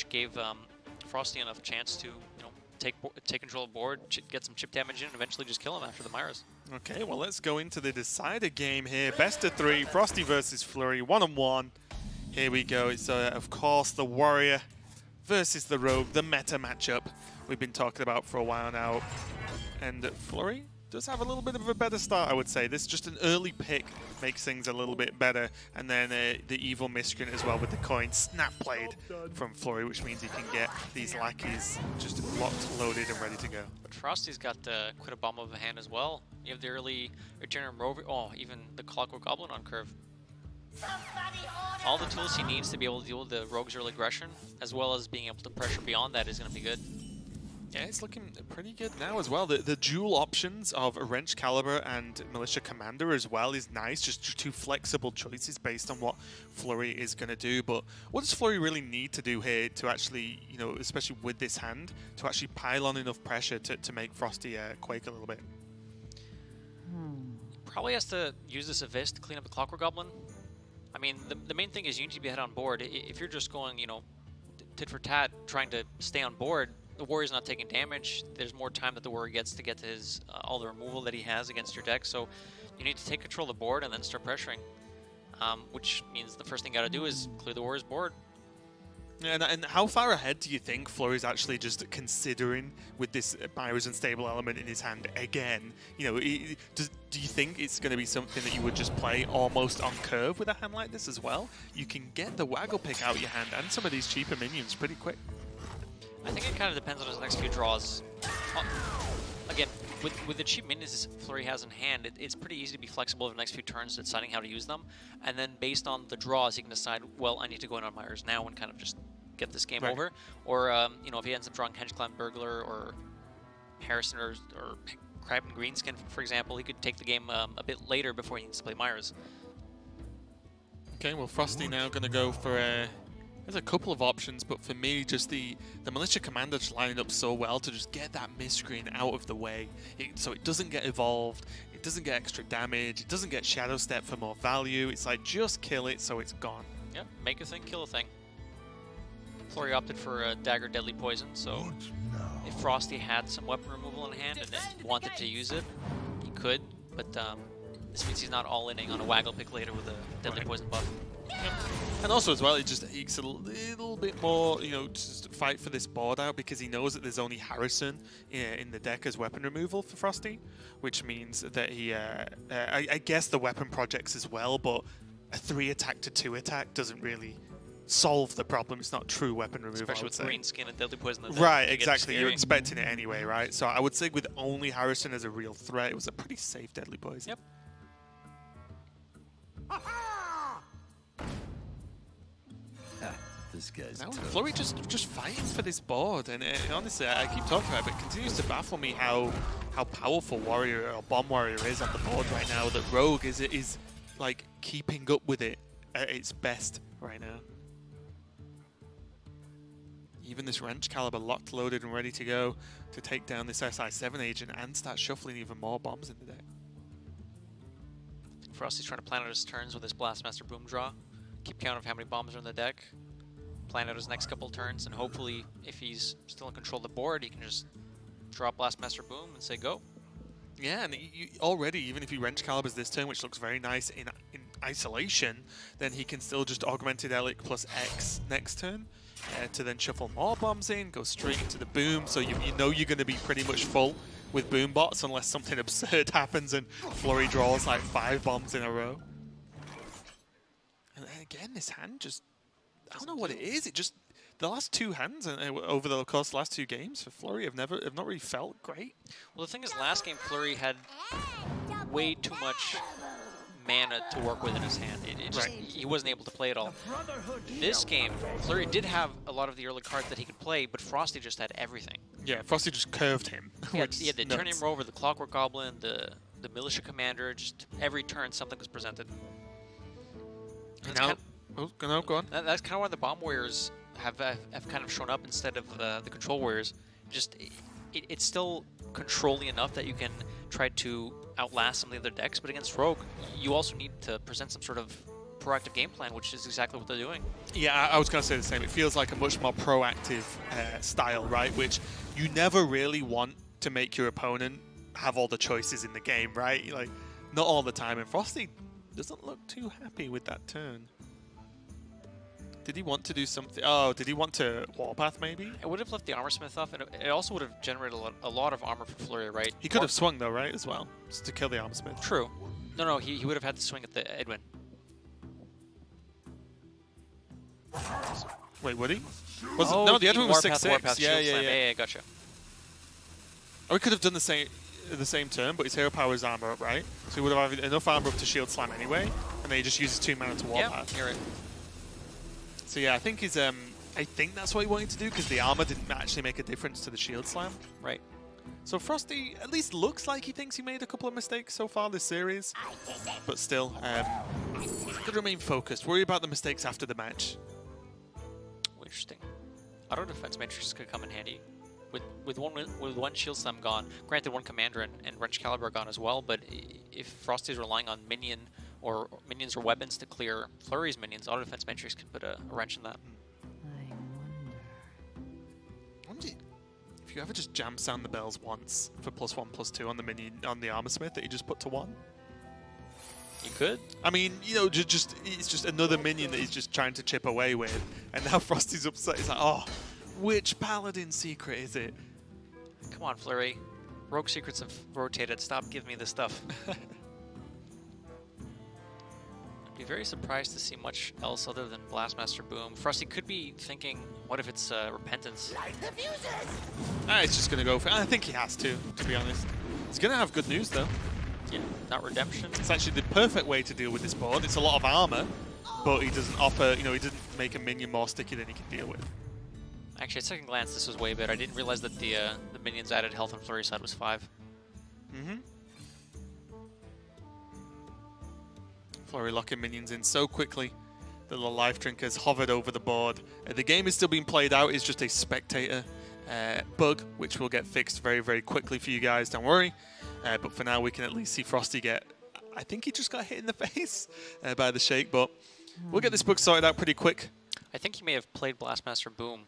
which gave FroStee enough chance to, take control of the board, get some chip damage in, and eventually just kill him after the Myras. Okay, well, let's go into the decider game here. Best of 3, FroStee versus Flurry, 1-on-1. Here we go. It's, of course, the Warrior versus the Rogue, the meta matchup we've been talking about for a while now. And Flurry does have a little bit of a better start, I would say. This just an early pick makes things a little bit better. And then the evil miscreant as well with the coin snap played from Flurry, which means he can get these lackeys just locked, loaded, and ready to go. But FroStee's got quite a bomb of a hand as well. You have the early Return Rover, even the Clockwork Goblin on curve. All the tools he needs to be able to deal with the Rogue's early aggression, as well as being able to pressure beyond that, is going to be good. Yeah, it's looking pretty good now as well. The dual options of Wrench Caliber and Militia Commander as well is nice. Just two flexible choices based on what Flurry is going to do. But what does Flurry really need to do here to actually, especially with this hand, to actually pile on enough pressure to make FroStee quake a little bit? Probably has to use this Abyss to clean up the Clockwork Goblin. I mean, the main thing is you need to be ahead on board. If you're just going, tit for tat, trying to stay on board, the Warrior's not taking damage. There's more time that the Warrior gets to get to his all the removal that he has against your deck. So you need to take control of the board and then start pressuring, which means the first thing you got to do is clear the Warrior's board. And how far ahead do you think Flurry's actually just considering with this Myra's Unstable element in his hand again? Do you think it's going to be something that you would just play almost on curve with a hand like this as well? You can get the Waggle Pick out your hand and some of these cheaper minions pretty quick. I think it kind of depends on his next few draws. Again, with the cheap minions Flurry has in hand, it's pretty easy to be flexible over the next few turns deciding how to use them. And then based on the draws, he can decide, well, I need to go in on Myers now and kind of just get this game over. Or, if he ends up drawing Hedgeclan Burglar or Harrison or Crab and Greenskin, for example, he could take the game a bit later before he needs to play Myers. Okay, well, FroStee now going to go for there's a couple of options, but for me, just the Militia Commander just lining up so well to just get that miscreen out of the way, so it doesn't get evolved, it doesn't get extra damage, it doesn't get Shadow Step for more value. It's like, just kill it so it's gone. Yep, make a thing, kill a thing. Flurry opted for a Dagger Deadly Poison, so if FroStee had some weapon removal in hand and then wanted to use it, he could, but this means he's not all-inning on a Waggle Pick later with a Deadly Poison buff. Yep. And also as well, it just ekes a little bit more, just fight for this board out because he knows that there's only Harrison in the deck as weapon removal for FroStee, which means that he, I guess the weapon projects as well, but a 3 attack to 2 attack doesn't really solve the problem. It's not true weapon removal. Especially with Greenskin and Deadly Poison. Right, exactly. You're expecting it anyway, right? So I would say with only Harrison as a real threat, it was a pretty safe Deadly Poison. Yep. This guy's now Flurry just fighting for this board, and honestly, I keep talking about it, but it continues to baffle me how powerful Warrior or Bomb Warrior is on the board right now. That Rogue is like keeping up with it at its best right now. Even this Wrench Caliber locked, loaded, and ready to go to take down this SI7 agent and start shuffling even more bombs in the deck. FroStee's trying to plan out his turns with his Blastmaster Boom draw. Keep count of how many bombs are in the deck. Plan out his next couple turns, and hopefully, if he's still in control of the board, he can just draw Blastmaster Boom and say go. Yeah, and already, even if he Wrench Calibers this turn, which looks very nice in isolation, then he can still just Augmented Elic plus X next turn to then shuffle more bombs in, go straight into the Boom, so you know you're going to be pretty much full with Boom bots unless something absurd happens and Flurry draws like 5 bombs in a row. And again, this hand just, I don't know what it is. It just, the last 2 hands over the course of the last 2 games for Flurry have not really felt great. Well, the thing is, last game Flurry had way too much mana to work with in his hand. He wasn't able to play it all. This game, Flurry did have a lot of the early cards that he could play, but FroStee just had everything. Yeah, FroStee just curved him. Yeah, the Turn Him Rover, the Clockwork Goblin, the Militia Commander, just every turn something was presented. Now, go on. That's kind of why the Bomb Warriors have kind of shown up instead of the Control Warriors. Just it's still controlling enough that you can try to outlast some of the other decks, but against Rogue, you also need to present some sort of proactive game plan, which is exactly what they're doing. Yeah, I was going to say the same. It feels like a much more proactive style, right? Which you never really want to make your opponent have all the choices in the game, right? Like, not all the time. And FroStee doesn't look too happy with that turn. Did he want to do something? Oh, did he want to Warpath maybe? It would have left the Armor Smith off, and it also would have generated a lot of armor for Flurry, right? He could have swung though, right, as well, just to kill the Armor Smith. True. No, he would have had to swing at the Edwin. Wait, would he? No, the Edwin was 6/6. Warpath, Yeah, gotcha. Or he could have done the same turn, but his hero power is armor up, right? So he would have had enough armor up to shield slam anyway, and then he just uses 2 mana to Warpath. Yeah, you're right. So yeah, I think that's what he wanted to do, because the armor didn't actually make a difference to the shield slam. Right. So FroStee at least looks like he thinks he made a couple of mistakes so far this series, but still, could remain focused. Worry about the mistakes after the match. Interesting. Auto defense matrix could come in handy. With one shield slam gone, granted one commander and wrench caliber gone as well, but if Frosty's relying on minions or weapons to clear Flurry's minions, auto defense matrix can put a wrench in that. I wonder if you ever just jam sound the bells once for +1/+2 on the minion on the Armor Smith that you just put to 1. You could. I mean, you know, it's just another minion that he's just trying to chip away with, and now Frosty's upset. He's like, oh, which paladin secret is it? Come on, Flurry. Rogue secrets have rotated. Stop giving me this stuff. I'd be very surprised to see much else other than Blastmaster Boom. FroStee could be thinking, what if it's Repentance? It's just going to go for... I think he has to be honest. He's going to have good news, though. Yeah, not Redemption. It's actually the perfect way to deal with this board. It's a lot of armor, but he doesn't offer... You know, he doesn't make a minion more sticky than he can deal with. Actually, at second glance, this was way better. I didn't realize that the minions added health on Flurry's side was 5. Mm-hmm. Flurry locking minions in so quickly that the life drinkers hovered over the board. The game is still being played out. It's just a spectator bug, which will get fixed very, very quickly for you guys. Don't worry. But for now, we can at least see FroStee get... I think he just got hit in the face by the shake, but we'll get this bug sorted out pretty quick. I think he may have played Blastmaster Boom.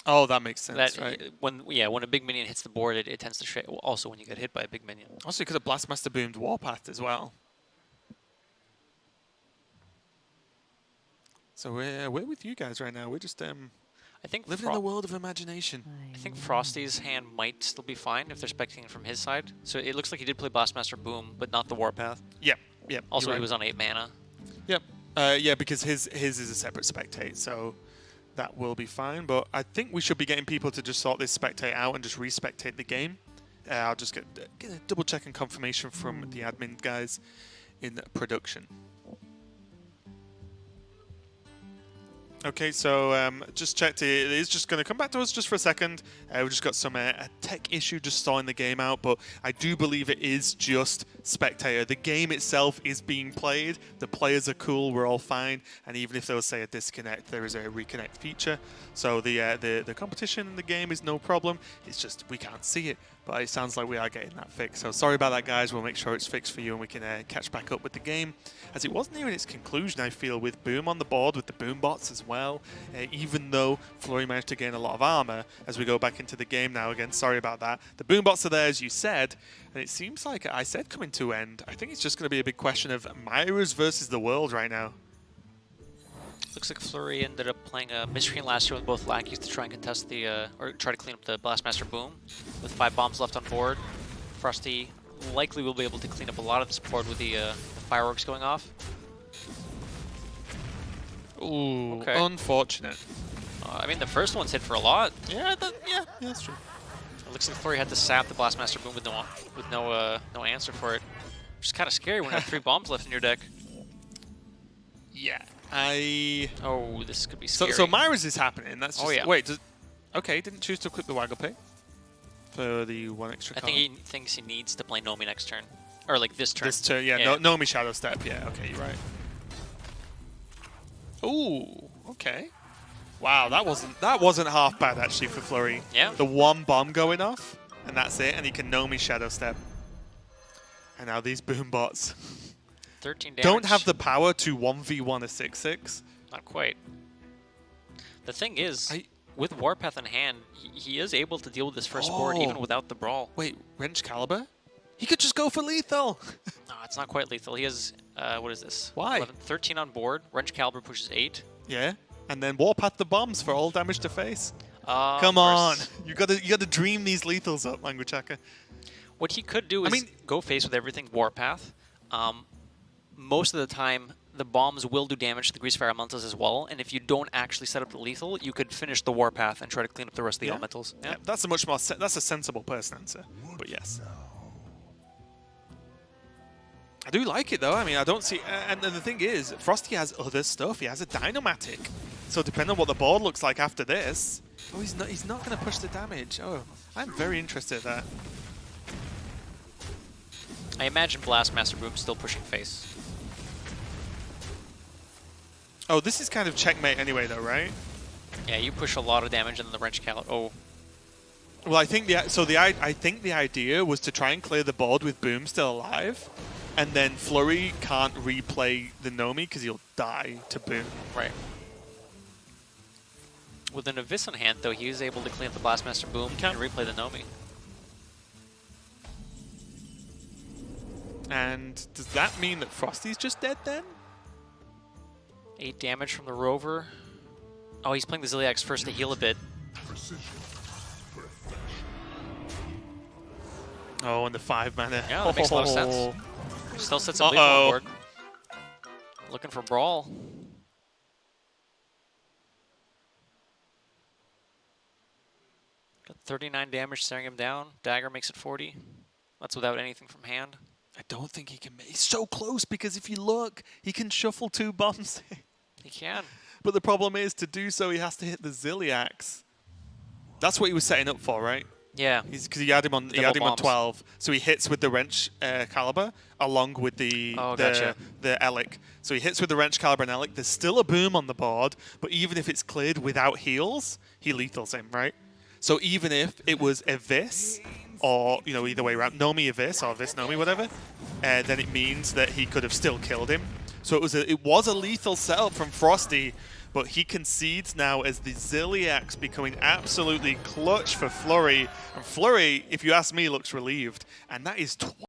Oh, that makes sense, right? When a big minion hits the board, it tends to shake. Also, when you get hit by a big minion. Also, because of Blastmaster Boomed Warpath as well. So we're with you guys right now. We're just I think living in the world of imagination. I think FroStee's hand might still be fine if they're spectating from his side. So it looks like he did play Blastmaster Boom, but not the Warpath. Yep. Also, he was on 8 mana. Yep. Yeah, because his is a separate spectate, so that will be fine. But I think we should be getting people to just sort this spectate out and just respectate the game. I'll just get a double check and confirmation from the admin guys in production. Okay, so just checked. It is just going to come back to us just for a second. We've just got some a tech issue just starting the game out, but I do believe it is just spectator. The game itself is being played. The players are cool. We're all fine. And even if there was, say, a disconnect, there is a reconnect feature. So the competition in the game is no problem. It's just we can't see it. But it sounds like we are getting that fixed. So sorry about that, guys. We'll make sure it's fixed for you and we can catch back up with the game. As it wasn't near its conclusion, I feel, with Boom on the board, with the Boom bots as well. Even though Flurry managed to gain a lot of armor as we go back into the game now. Again, sorry about that. The Boom bots are there, as you said. And it seems like I said coming to end. I think it's just going to be a big question of Myras versus the world right now. Looks like Flurry ended up playing a mid-screen last year with both lackeys to try and contest the, or try to clean up the Blastmaster Boom. With 5 bombs left on board, FroStee likely will be able to clean up a lot of this board with the fireworks going off. Ooh, okay. Unfortunate. I mean, the first one's hit for a lot. Yeah, that's true. It looks like Flurry had to sap the Blastmaster Boom with no answer for it. Which is kind of scary when you have 3 bombs left in your deck. Yeah. Oh, this could be scary. So Myras is happening. That's just, yeah. Wait, okay, didn't choose to equip the Waggle Pig for the 1 extra card. I think he thinks he needs to play Nomi next turn. Or like this turn. This turn, yeah. Nomi Shadow Step, yeah. Okay, you're right. Ooh, okay. Wow, that wasn't half bad actually for Flurry. Yeah. The 1 bomb going off, and that's it, and he can Nomi Shadow Step. And now these Boom bots. 13 damage. don't have the power to 1v1 a 6/6. Not quite. The thing is, with Warpath in hand, he is able to deal with this first board even without the Brawl. Wait, Wrench Caliber? He could just go for lethal. No, it's not quite lethal. He has, what is this? Why? 11, 13 on board. Wrench Caliber pushes 8. Yeah, and then Warpath the bombs for all damage to face. Come on, you gotta dream these lethals up, Language Hacker. What he could do is go face with everything Warpath. Most of the time, the bombs will do damage to the Greasefire Elementals as well, and if you don't actually set up the lethal, you could finish the Warpath and try to clean up the rest of the Elementals. Yeah, that's a much more that's a sensible person answer. But yes, I do like it though. I mean, I don't see, and the thing is, FroStee has other stuff. He has a Dynomatic, so depending on what the board looks like after this, he's not going to push the damage. Oh, I'm very interested in that. I imagine Blastmaster Boom still pushing face. Oh, this is kind of checkmate anyway, though, right? Yeah, you push a lot of damage in the Wrench Caliber. Oh. Well, I think I think the idea was to try and clear the board with Boom still alive, and then Flurry can't replay the Nomi because he'll die to Boom. Right. With an Abyss in hand, though, he is able to clean up the Blastmaster Boom and replay the Nomi. And does that mean that FroStee's just dead then? 8 damage from the Rover. Oh, he's playing the Zilliax first to heal a bit. Oh, and the 5 mana. Yeah, that makes a lot of sense. Still sits up on board. Looking for Brawl. Got 39 damage staring him down. Dagger makes it 40. That's without anything from hand. I don't think he can. He's so close because if you look, he can shuffle 2 bombs. He can. But the problem is, to do so, he has to hit the Zilliax. That's what he was setting up for, right? Yeah. Because he had him on 12, so he hits with the Wrench Caliber along with the Elic. So he hits with the Wrench Caliber and Elic. There's still a Boom on the board, but even if it's cleared without heals, he lethals him, right? So even if it was Abyss, or either way around, Nomi Abyss or Abyss Nomi, whatever, then it means that he could have still killed him. So it was a lethal setup from FroStee, but he concedes now as the Zilliax becoming absolutely clutch for Flurry. And Flurry, if you ask me, looks relieved. And that is